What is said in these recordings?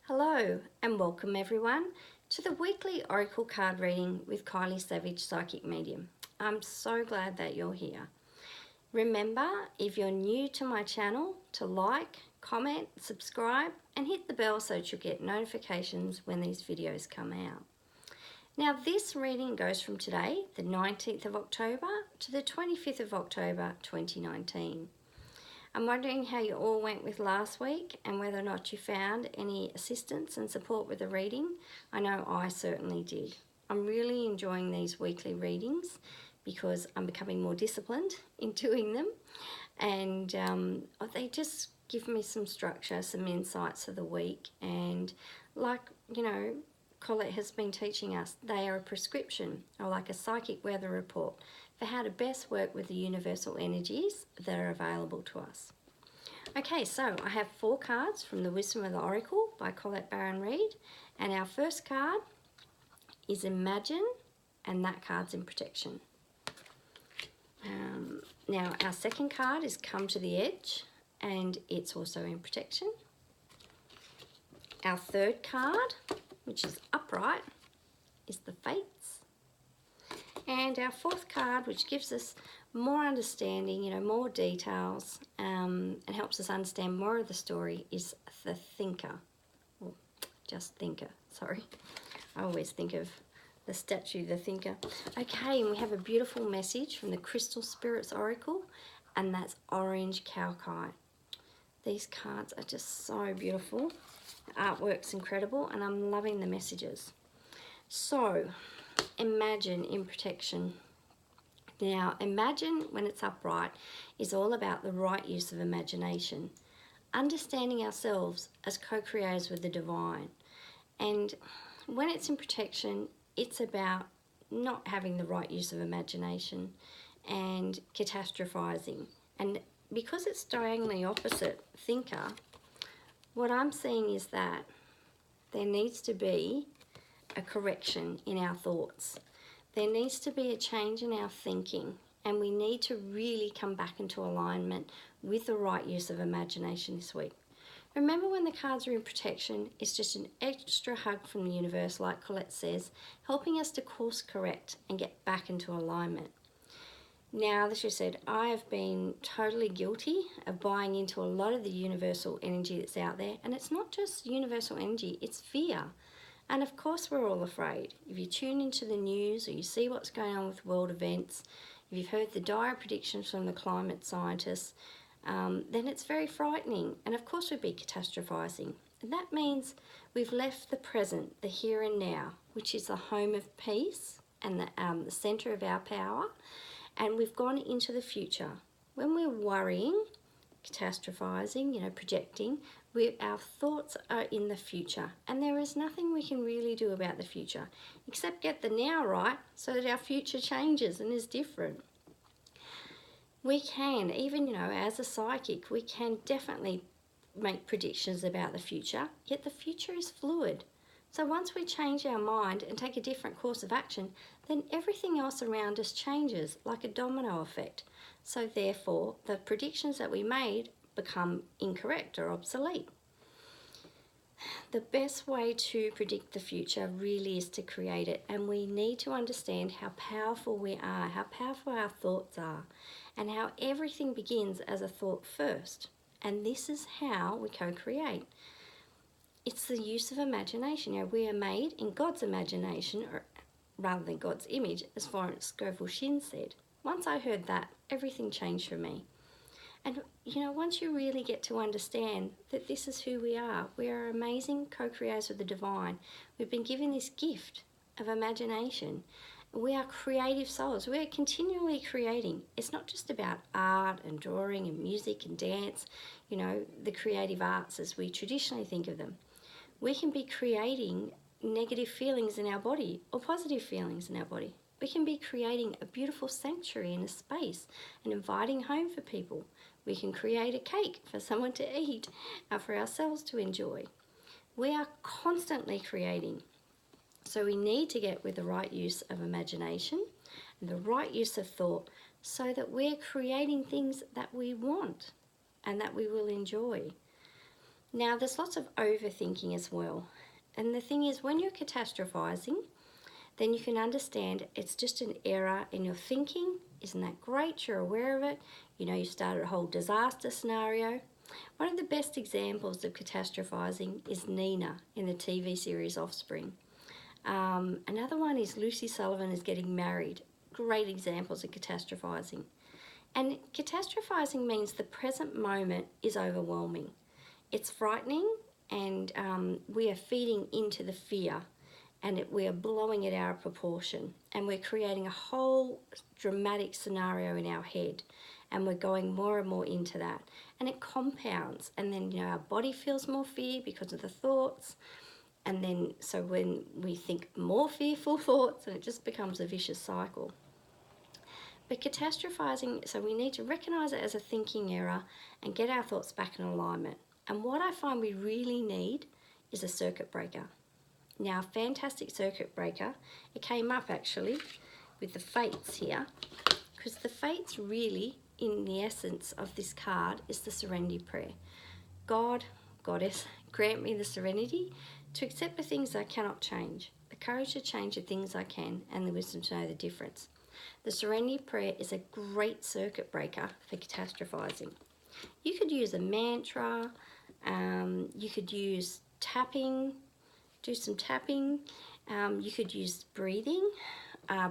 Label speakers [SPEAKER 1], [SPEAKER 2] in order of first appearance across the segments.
[SPEAKER 1] Hello and welcome everyone to the weekly Oracle card reading with Kylie Savage, Psychic Medium. I'm so glad that you're here. Remember, if you're new to my channel, to like, comment, subscribe and hit the bell so that you'll get notifications when these videos come out. Now this reading goes from today, the 19th of October to the 25th of October 2019. I'm wondering how you all went with last week and whether or not you found any assistance and support with the reading. I know I certainly did. I'm really enjoying these weekly readings because I'm becoming more disciplined in doing them, and they just give me some structure, some insights of the week, and like, Colette has been teaching us, they are a prescription or like a psychic weather report for how to best work with the universal energies that are available to us. Okay, so I have 4 cards from the Wisdom of the Oracle by Colette Baron-Reid, and our first card is Imagine, and that card's in protection. Now our second card is Come to the Edge, and it's also in protection. Our third card, which is upright, is the Fates. And our fourth card, which gives us more understanding, more details, and helps us understand more of the story, is the Thinker. Or just Thinker, sorry. I always think of the statue, the Thinker. Okay, and we have a beautiful message from the Crystal Spirits Oracle, and that's Orange Cowkite. These cards are just so beautiful. The artwork's incredible, and I'm loving the messages. So, Imagine in protection. Now, Imagine, when it's upright, is all about the right use of imagination, understanding ourselves as co-creators with the divine. And when it's in protection, it's about not having the right use of imagination and catastrophizing. And because it's diagonally opposite Thinker, what I'm seeing is that there needs to be a correction in our thoughts. There needs to be a change in our thinking, and we need to really come back into alignment with the right use of imagination this week. Remember, when the cards are in protection, it's just an extra hug from the universe, like Colette says, helping us to course correct and get back into alignment. Now, as you said, I have been totally guilty of buying into a lot of the universal energy that's out there, and it's not just universal energy, it's fear. And of course we're all afraid. If you tune into the news or you see what's going on with world events, if you've heard the dire predictions from the climate scientists, then it's very frightening. And of course we'd be catastrophizing. And that means we've left the present, the here and now, which is the home of peace and the center of our power. And we've gone into the future. When we're worrying, catastrophizing, projecting, our thoughts are in the future, and there is nothing we can really do about the future except get the now right so that our future changes and is different. We can, even as a psychic, we can definitely make predictions about the future, yet the future is fluid. So once we change our mind and take a different course of action, then everything else around us changes like a domino effect. So therefore, the predictions that we made become incorrect or obsolete. The best way to predict the future really is to create it, and we need to understand how powerful we are, how powerful our thoughts are, and how everything begins as a thought first. And this is how we co-create. It's the use of imagination. We are made in God's imagination, or rather than God's image, as Florence Scovel Shinn said. Once I heard that, everything changed for me. And once you really get to understand that this is who we are amazing co-creators with the divine. We've been given this gift of imagination. We are creative souls. We are continually creating. It's not just about art and drawing and music and dance, the creative arts as we traditionally think of them. We can be creating negative feelings in our body or positive feelings in our body. We can be creating a beautiful sanctuary in a space and inviting home for people. We can create a cake for someone to eat and for ourselves to enjoy. We are constantly creating. So we need to get with the right use of imagination and the right use of thought so that we're creating things that we want and that we will enjoy. Now, there's lots of overthinking as well. And the thing is, when you're catastrophizing, then you can understand it's just an error in your thinking. Isn't that great? You're aware of it. You know, you started a whole disaster scenario. One of the best examples of catastrophizing is Nina in the TV series Offspring. Another one is Lucy Sullivan is getting married. Great examples of catastrophizing. And catastrophizing means the present moment is overwhelming. It's frightening, and we are feeding into the fear, and we are blowing it out of proportion, and we're creating a whole dramatic scenario in our head, and we're going more and more into that, and it compounds, and then, you know, our body feels more fear because of the thoughts, and then so when we think more fearful thoughts, and it just becomes a vicious cycle. But catastrophizing, so we need to recognize it as a thinking error and get our thoughts back in alignment. And what I find we really need is a circuit breaker. Now, a fantastic circuit breaker, it came up actually with the Fates here, because the Fates really, in the essence of this card, is the serenity prayer. God, Goddess, grant me the serenity to accept the things I cannot change, the courage to change the things I can, and the wisdom to know the difference. The serenity prayer is a great circuit breaker for catastrophizing. You could use a mantra, you could use tapping, do some tapping, you could use breathing.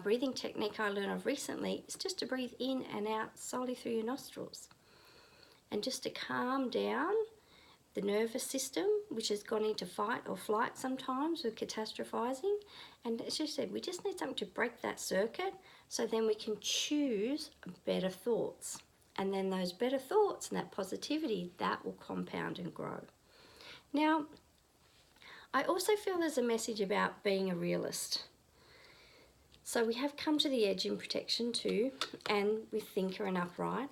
[SPEAKER 1] Breathing technique I learned of recently is just to breathe in and out solely through your nostrils, and just to calm down the nervous system, which has gone into fight or flight sometimes with catastrophizing. And as you said, we just need something to break that circuit, so then we can choose better thoughts. And then those better thoughts and that positivity, that will compound and grow. Now, I also feel there's a message about being a realist. So we have come to the edge in protection too, and with Thinker and Upright.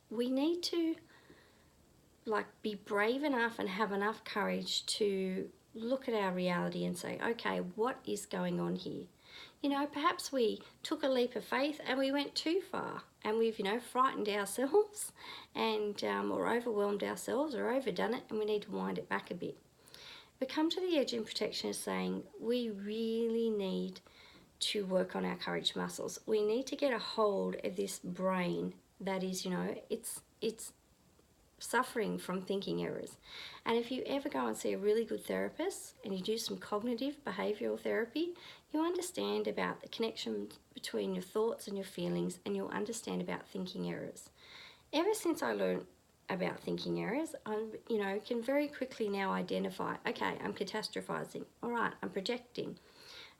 [SPEAKER 1] We need to be brave enough and have enough courage to look at our reality and say, okay, what is going on here? You know, perhaps we took a leap of faith and we went too far, and we've, you know, frightened ourselves and or overwhelmed ourselves or overdone it, and we need to wind it back a bit. We come to the edge in protection is saying we really need to work on our courage muscles. We need to get a hold of this brain that is, you know, it's suffering from thinking errors. And if you ever go and see a really good therapist and you do some cognitive behavioural therapy, you understand about the connection between your thoughts and your feelings, and you'll understand about thinking errors. Ever since I learned about thinking errors, I, you know, can very quickly now identify, okay, I'm catastrophizing. All right, I'm projecting.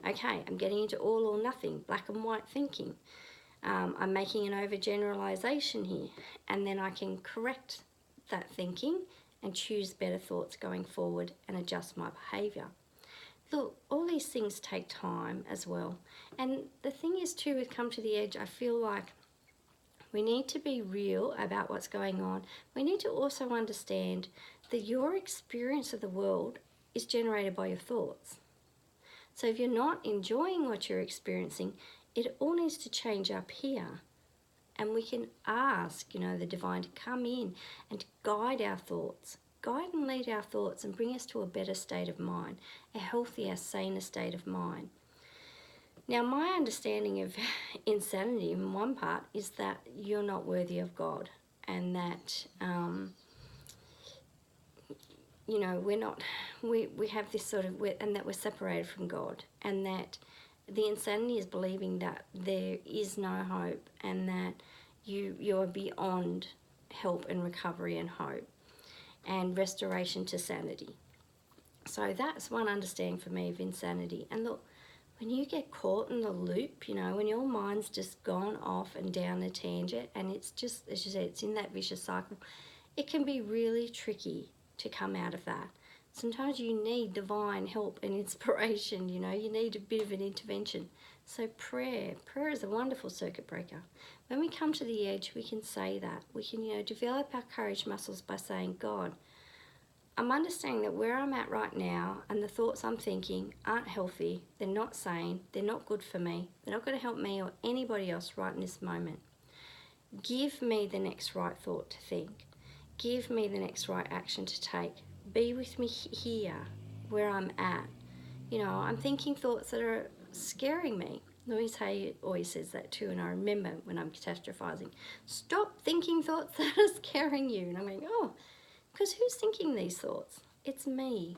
[SPEAKER 1] Okay, I'm getting into all or nothing, black and white thinking. I'm making an overgeneralization here, and then I can correct that thinking and choose better thoughts going forward and adjust my behaviour. Look, all these things take time as well. And the thing is too, with Come to the Edge, I feel like we need to be real about what's going on. We need to also understand that your experience of the world is generated by your thoughts. So if you're not enjoying what you're experiencing, it all needs to change up here. And we can ask, you know, the divine to come in and to guide our thoughts, guide and lead our thoughts, and bring us to a better state of mind, a healthier, saner state of mind. Now, my understanding of insanity in one part is that you're not worthy of God, and that, you know, we have this sort of, and that we're separated from God, and that the insanity is believing that there is no hope, and that you are beyond help and recovery and hope and restoration to sanity. So that's one understanding for me of insanity. And look, when you get caught in the loop, you know, when your mind's just gone off and down a tangent, and it's just, as you said, it's in that vicious cycle, it can be really tricky to come out of that. Sometimes you need divine help and inspiration, you know, you need a bit of an intervention. So prayer is a wonderful circuit breaker. When we come to the edge, we can say that. We can, you know, develop our courage muscles by saying, God, I'm understanding that where I'm at right now and the thoughts I'm thinking aren't healthy, they're not sane, they're not good for me, they're not going to help me or anybody else right in this moment. Give me the next right thought to think. Give me the next right action to take. be with me here where I'm at. You know, I'm thinking thoughts that are scaring me. Louise Hay always says that too, and I remember when I'm catastrophizing, stop thinking thoughts that are scaring you. And I'm going, oh, because who's thinking these thoughts? It's me.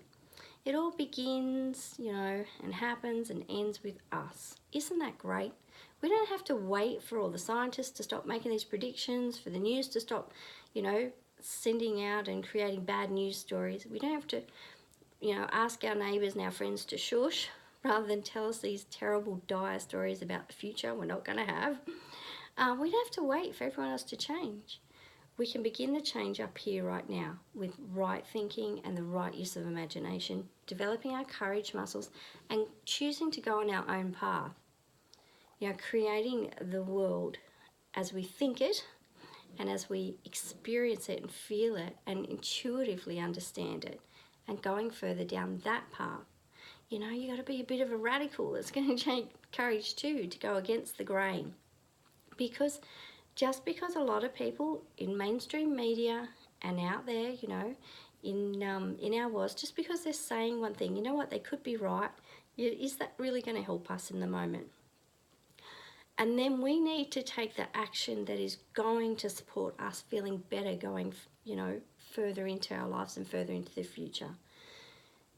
[SPEAKER 1] It all begins, you know, and happens and ends with us. Isn't that great? We don't have to wait for all the scientists to stop making these predictions, for the news to stop, you know, sending out and creating bad news stories. We don't have to, you know, ask our neighbours and our friends to shush rather than tell us these terrible, dire stories about the future we're not going to have. We don't have to wait for everyone else to change. We can begin the change up here right now with right thinking and the right use of imagination, developing our courage muscles and choosing to go on our own path. You know, creating the world as we think it and as we experience it and feel it and intuitively understand it, and going further down that path. You know, you got to be a bit of a radical. It's going to take courage too to go against the grain, because just because a lot of people in mainstream media and out there, you know, in our world, just because they're saying one thing, you know what, they could be right. Is that really going to help us in the moment? And then we need to take the action that is going to support us feeling better going, you know, further into our lives and further into the future.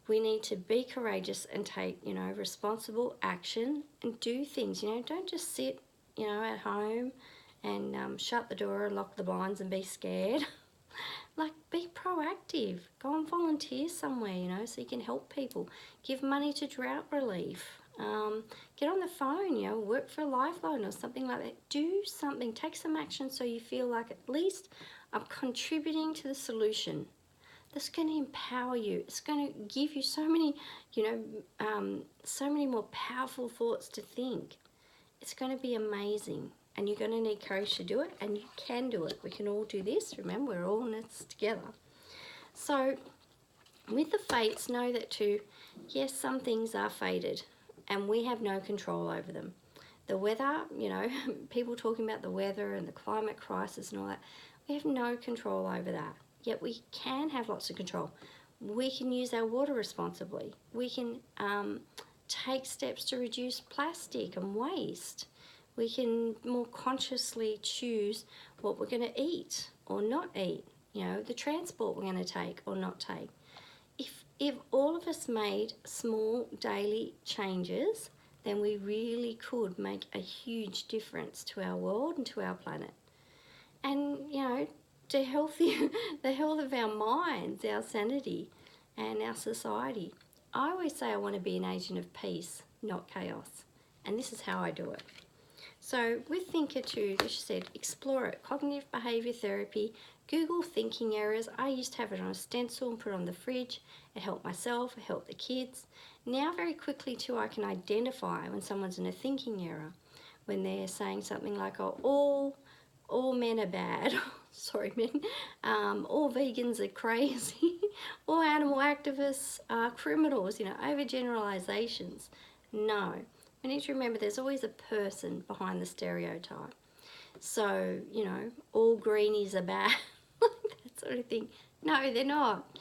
[SPEAKER 1] We need to be courageous and take, you know, responsible action and do things. You know, don't just sit, you know, at home and shut the door and lock the blinds and be scared. Like, be proactive. Go and volunteer somewhere, you know, so you can help people. Give money to drought relief. Get on the phone, you know, work for a Lifeline or something like that. Do something. Take some action so you feel like at least I'm contributing to the solution. That's going to empower you. It's going to give you so many, you know, so many more powerful thoughts to think. It's going to be amazing. And you're going to need courage to do it, and you can do it. We can all do this. Remember, we're all in this together. So with the fates, know that too, yes, some things are fated, and we have no control over them. The weather, you know, people talking about the weather and the climate crisis and all that, we have no control over that. Yet we can have lots of control. We can use our water responsibly. We can take steps to reduce plastic and waste. We can more consciously choose what we're going to eat or not eat, you know, the transport we're going to take or not take. If all of us made small daily changes, then we really could make a huge difference to our world and to our planet. And, you know, to the health of our minds, our sanity and our society. I always say I want to be an agent of peace, not chaos. And this is how I do it. So with Thinker 2, as you said, explore it. Cognitive behaviour therapy, Google thinking errors. I used to have it on a stencil and put it on the fridge. It helped myself, it helped the kids. Now very quickly too, I can identify when someone's in a thinking error, when they're saying something like, oh, all men are bad. Sorry, men. All vegans are crazy. All animal activists are criminals, you know, overgeneralizations. No. We need to remember there's always a person behind the stereotype. So, you know, all greenies are bad, that sort of thing. No, they're not.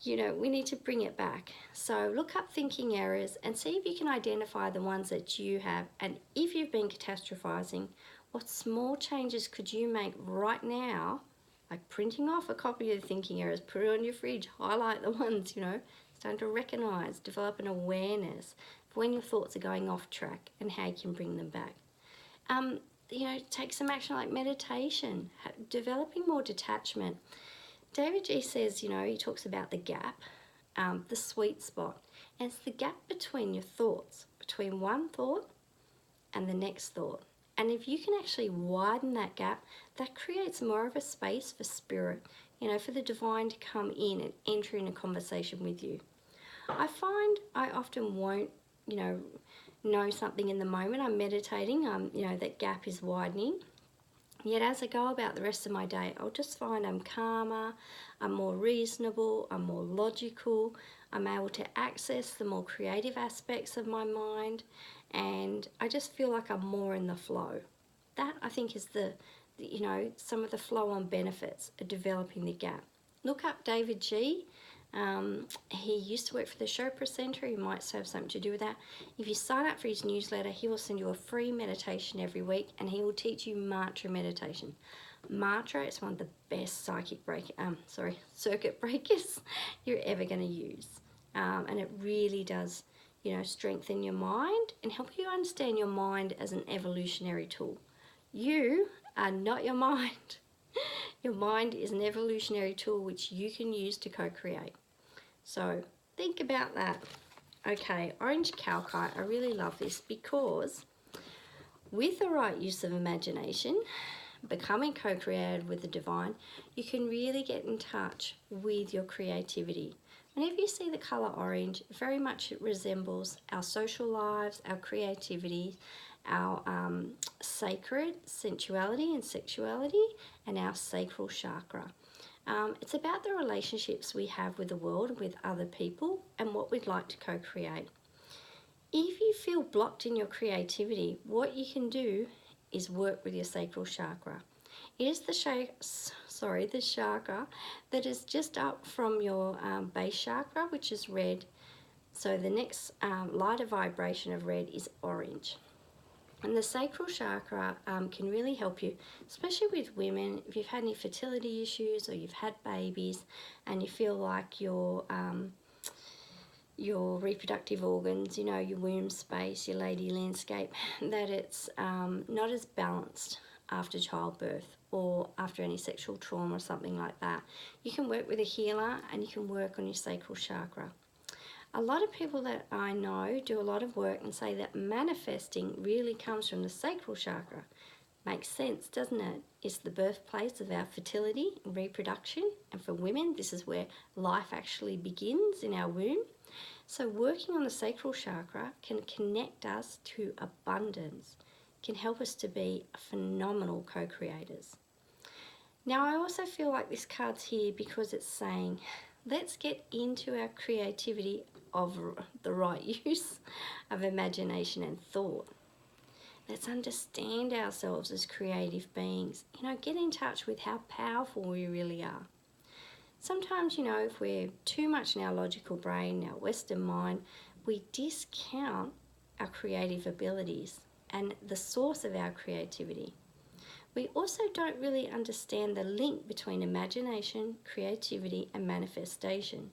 [SPEAKER 1] You know, we need to bring it back. So look up thinking errors and see if you can identify the ones that you have. And if you've been catastrophizing, what small changes could you make right now, like printing off a copy of the thinking errors, put it on your fridge, highlight the ones, you know, starting to recognize, develop an awareness for when your thoughts are going off track and how you can bring them back. You know, take some action like meditation, developing more detachment. David G says, you know, he talks about the gap, the sweet spot. And it's the gap between your thoughts, between one thought and the next thought. And if you can actually widen that gap, that creates more of a space for spirit, you know, for the divine to come in and enter in a conversation with you. I find I often won't, you know something in the moment. I'm meditating, you know, that gap is widening. Yet as I go about the rest of my day, I'll just find I'm calmer, I'm more reasonable, I'm more logical, I'm able to access the more creative aspects of my mind, and I just feel like I'm more in the flow. That, I think, is the you know, some of the flow-on benefits of developing the gap. Look up David G. He used to work for the Chopra Center. He might have something to do with that. If you sign up for his newsletter, he will send you a free meditation every week, and he will teach you mantra meditation. Mantra is one of the best circuit breakers you're ever going to use, and it really does, strengthen your mind and help you understand your mind as an evolutionary tool. You are not your mind. Your mind is an evolutionary tool which you can use to co-create. So think about that. Okay, orange calcite, I really love this because with the right use of imagination, becoming co-created with the divine, you can really get in touch with your creativity. Whenever you see the colour orange, very much it resembles our social lives, our creativity, our sacred sensuality and sexuality, and our sacral chakra. It's about the relationships we have with the world, with other people, and what we'd like to co-create. If you feel blocked in your creativity, what you can do is work with your sacral chakra. It is the chakra that is just up from your base chakra, which is red. So the next lighter vibration of red is orange. And the sacral chakra can really help you, especially with women, if you've had any fertility issues or you've had babies and you feel like your reproductive organs, your womb space, your lady landscape, that it's not as balanced after childbirth or after any sexual trauma or something like that. You can work with a healer and you can work on your sacral chakra. A lot of people that I know do a lot of work and say that manifesting really comes from the sacral chakra. Makes sense, doesn't it? It's the birthplace of our fertility and reproduction, and for women, this is where life actually begins in our womb. So working on the sacral chakra can connect us to abundance, can help us to be phenomenal co-creators. Now, I also feel like this card's here because it's saying, let's get into our creativity of the right use of imagination and thought. Let's understand ourselves as creative beings. Get in touch with how powerful we really are. Sometimes, if we're too much in our logical brain, our Western mind, we discount our creative abilities and the source of our creativity. We also don't really understand the link between imagination, creativity, and manifestation.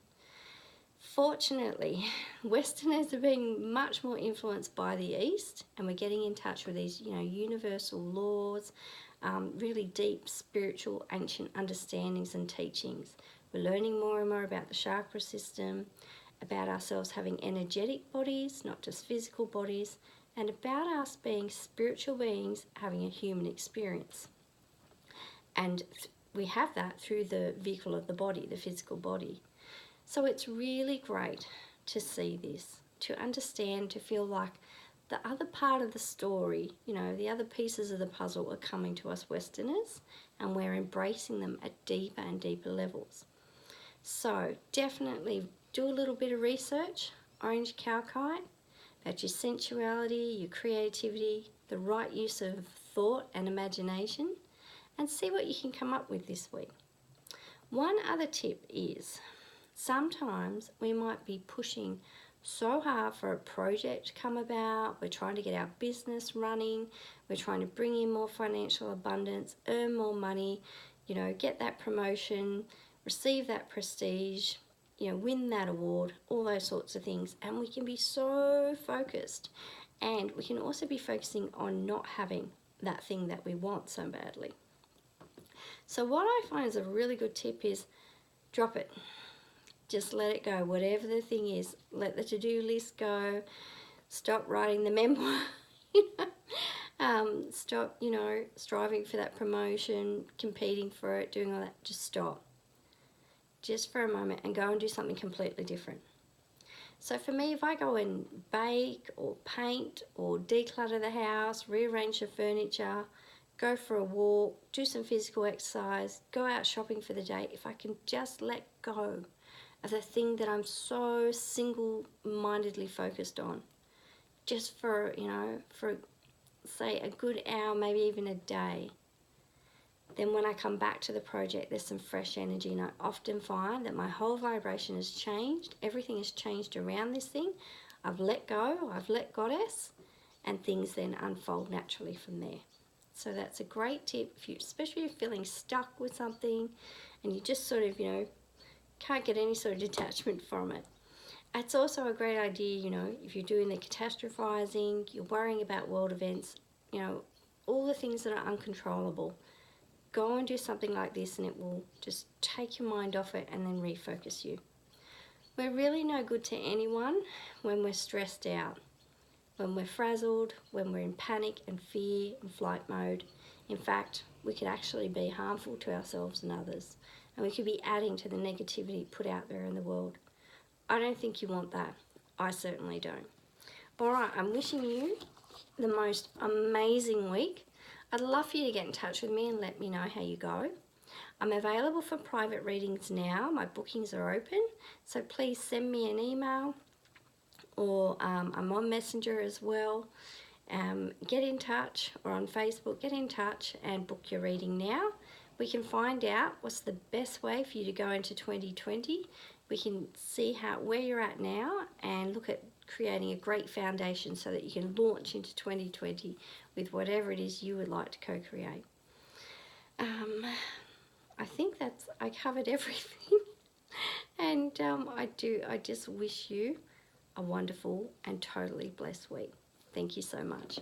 [SPEAKER 1] Fortunately, Westerners are being much more influenced by the East, and we're getting in touch with these, universal laws, really deep spiritual ancient understandings and teachings. We're learning more and more about the chakra system, about ourselves having energetic bodies, not just physical bodies, and about us being spiritual beings having a human experience. And we have that through the vehicle of the body, the physical body. So it's really great to see this, to understand, to feel like the other part of the story, the other pieces of the puzzle are coming to us Westerners, and we're embracing them at deeper and deeper levels. So definitely do a little bit of research, orange calcite, about your sensuality, your creativity, the right use of thought and imagination, and see what you can come up with this week. One other tip is, sometimes we might be pushing so hard for a project to come about. We're trying to get our business running. We're trying to bring in more financial abundance, earn more money, get that promotion, receive that prestige, win that award, all those sorts of things. And we can be so focused. And we can also be focusing on not having that thing that we want so badly. So what I find is a really good tip is drop it. Just let it go. Whatever the thing is, let the to-do list go. Stop writing the memoir. Stop, striving for that promotion, competing for it, doing all that. Just stop. Just for a moment and go and do something completely different. So for me, if I go and bake or paint or declutter the house, rearrange the furniture, go for a walk, do some physical exercise, go out shopping for the day, if I can just let go of the thing that I'm so single-mindedly focused on, just for, for say a good hour, maybe even a day, then when I come back to the project, there's some fresh energy, and I often find that my whole vibration has changed. Everything has changed around this thing. I've let go, I've let Goddess, and things then unfold naturally from there. So that's a great tip, if you, especially if you're feeling stuck with something and you just sort of, you know, can't get any sort of detachment from it. It's also a great idea, you know, if you're doing the catastrophizing, you're worrying about world events, you know, all the things that are uncontrollable. Go and do something like this and it will just take your mind off it and then refocus you. We're really no good to anyone when we're stressed out, when we're frazzled, when we're in panic and fear and flight mode. In fact, we could actually be harmful to ourselves and others, and we could be adding to the negativity put out there in the world. I don't think you want that. I certainly don't. All right, I'm wishing you the most amazing week. I'd love for you to get in touch with me and let me know how you go. I'm available for private readings now. My bookings are open, so please send me an email, or I'm on Messenger as well. Get in touch, or on Facebook, get in touch and book your reading now. We can find out what's the best way for you to go into 2020. We can see where you're at now and look at creating a great foundation so that you can launch into 2020 with whatever it is you would like to co-create. I think I covered everything. And I just wish you a wonderful and totally blessed week. Thank you so much.